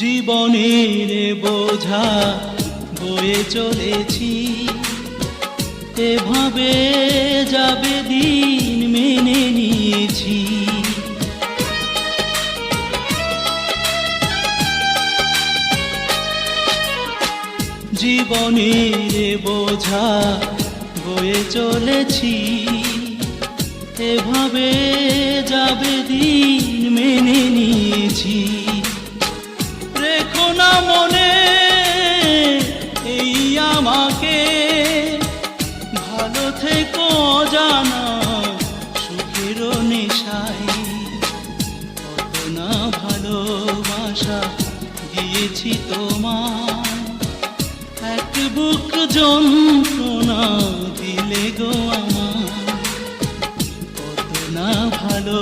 জীবনের বোঝা বয়ে চলেছি, এভাবে যাবে দিন মেনে নিয়েছি। জীবনের বোঝা বয়ে চলেছি, এভাবে যাবে দিন মেনে নিয়েছি। রেখো না মনে এই আমাকে, ভালো থেকো জানা সুখের নেশায়। কত না ভালোবাসা দিয়েছি তোমায়, এক বুক যন্ত্রণা দিলে গো আমার। কত না ভালো